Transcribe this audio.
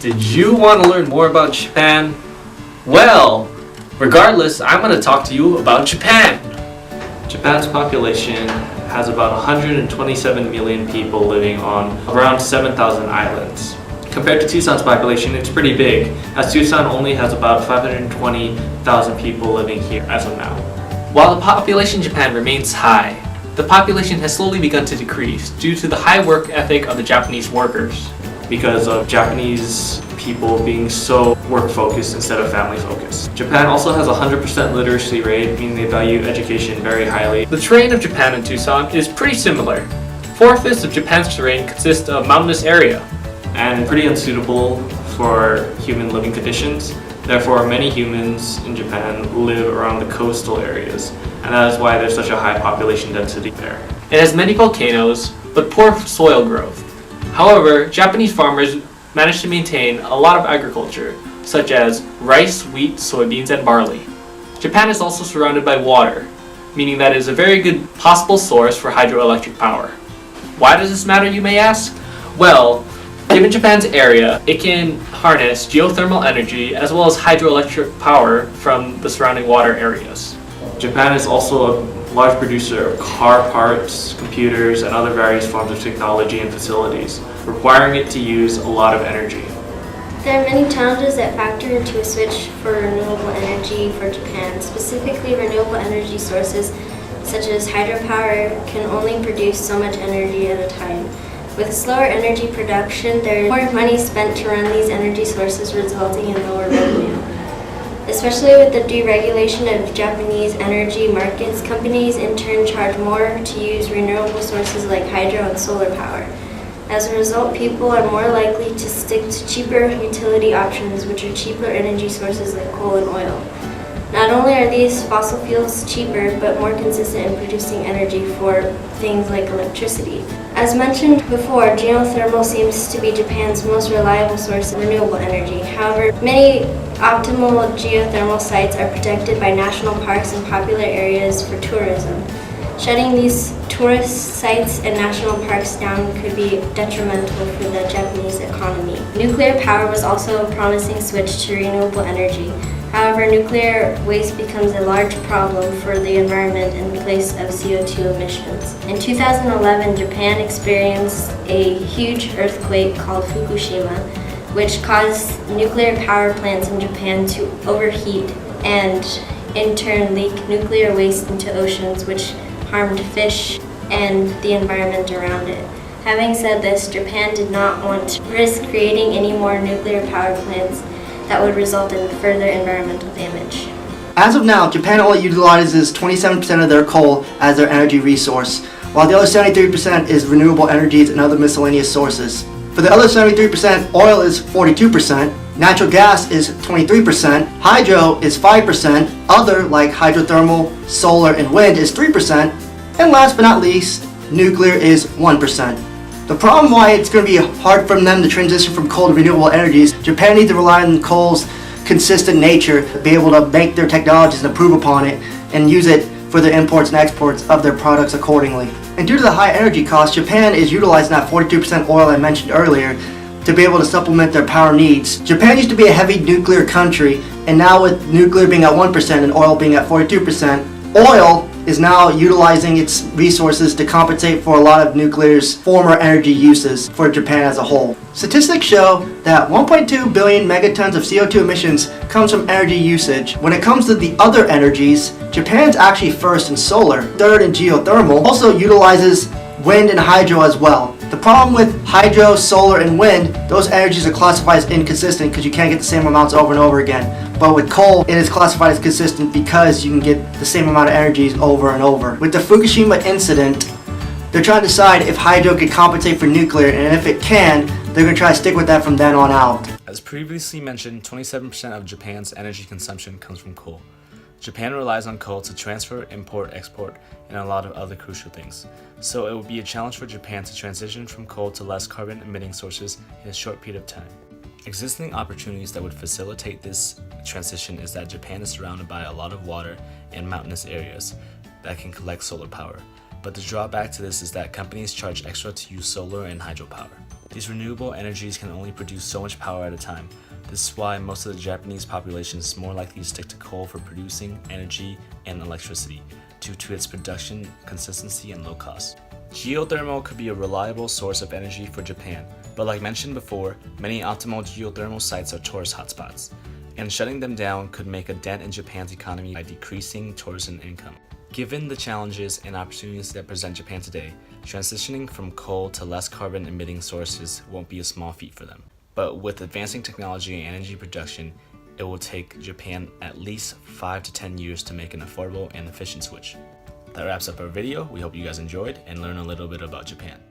Did you want to learn more about Japan? Well, regardless, I'm going to talk to you about Japan. Japan's population has about 127 million people living on around 7,000 islands. Compared to Tucson's population, it's pretty big, as Tucson only has about 520,000 people living here as of now. While the population in Japan remains high, the population has slowly begun to decrease due to the high work ethic of the Japanese workers, because of Japanese people being so work-focused instead of family-focused. Japan also has a 100% literacy rate, meaning they value education very highly. The terrain of Japan and Tucson is pretty similar. 4/5 of Japan's terrain consists of mountainous area, and pretty unsuitable for human living conditions. Therefore, many humans in Japan live around the coastal areas, and that is why there's such a high population density there. It has many volcanoes, but poor soil growth. However, Japanese farmers managed to maintain a lot of agriculture, such as rice, wheat, soybeans, and barley. Japan is also surrounded by water, meaning that it is a very good possible source for hydroelectric power. Why does this matter, you may ask? Well, given Japan's area, it can harness geothermal energy as well as hydroelectric power from the surrounding water areas. Japan is also a large producer of car parts, computers, and other various forms of technology and facilities, requiring it to use a lot of energy. There are many challenges that factor into a switch for renewable energy for Japan. Specifically, renewable energy sources such as hydropower can only produce so much energy at a time. With slower energy production, there is more money spent to run these energy sources, resulting in lower revenue. Especially with the deregulation of Japanese energy markets, companies in turn charge more to use renewable sources like hydro and solar power. As a result, people are more likely to stick to cheaper utility options, which are cheaper energy sources like coal and oil. Not only are these fossil fuels cheaper, but more consistent in producing energy for things like electricity. As mentioned before, geothermal seems to be Japan's most reliable source of renewable energy. However, many optimal geothermal sites are protected by national parks and popular areas for tourism. Shutting these tourist sites and national parks down could be detrimental for the Japanese economy. Nuclear power was also a promising switch to renewable energy. However, nuclear waste becomes a large problem for the environment in place of CO2 emissions. In 2011, Japan experienced a huge earthquake called Fukushima, which caused nuclear power plants in Japan to overheat and in turn leak nuclear waste into oceans, which harmed fish and the environment around it. Having said this, Japan did not want to risk creating any more nuclear power plants that would result in further environmental damage. As of now, Japan only utilizes 27% of their coal as their energy resource, while the other 73% is renewable energies and other miscellaneous sources. For the other 73%, oil is 42%, natural gas is 23%, hydro is 5%, other like hydrothermal, solar, and wind is 3%, and last but not least, nuclear is 1%. The problem why it's going to be hard for them to transition from coal to renewable energies, Japan needs to rely on coal's consistent nature to be able to make their technologies and improve upon it and use it for their imports and exports of their products accordingly. And due to the high energy costs, Japan is utilizing that 42% oil I mentioned earlier to be able to supplement their power needs. Japan used to be a heavy nuclear country, and now with nuclear being at 1% and oil being at 42%, oil is now utilizing its resources to compensate for a lot of nuclear's former energy uses for Japan as a whole. Statistics show that 1.2 billion megatons of CO2 emissions comes from energy usage. When it comes to the other energies, Japan's actually first in solar, third in geothermal, also utilizes wind and hydro as well. The problem with hydro, solar, and wind, those energies are classified as inconsistent because you can't get the same amounts over and over again. But with coal, it is classified as consistent because you can get the same amount of energies over and over. With the Fukushima incident, they're trying to decide if hydro can compensate for nuclear, and if it can, they're going to try to stick with that from then on out. As previously mentioned, 27% of Japan's energy consumption comes from coal. Japan relies on coal to transfer, import, export, and a lot of other crucial things. So it will be a challenge for Japan to transition from coal to less carbon-emitting sources in a short period of time. Existing opportunities that would facilitate this transition is that Japan is surrounded by a lot of water and mountainous areas that can collect solar power. But the drawback to this is that companies charge extra to use solar and hydropower. These renewable energies can only produce so much power at a time. This is why most of the Japanese population is more likely to stick to coal for producing energy and electricity, due to its production consistency and low cost. Geothermal could be a reliable source of energy for Japan, but like mentioned before, many optimal geothermal sites are tourist hotspots, and shutting them down could make a dent in Japan's economy by decreasing tourism income. Given the challenges and opportunities that present Japan today, transitioning from coal to less carbon emitting sources won't be a small feat for them. But with advancing technology and energy production, it will take Japan at least 5 to 10 years to make an affordable and efficient switch. That wraps up our video. We hope you guys enjoyed and learned a little bit about Japan.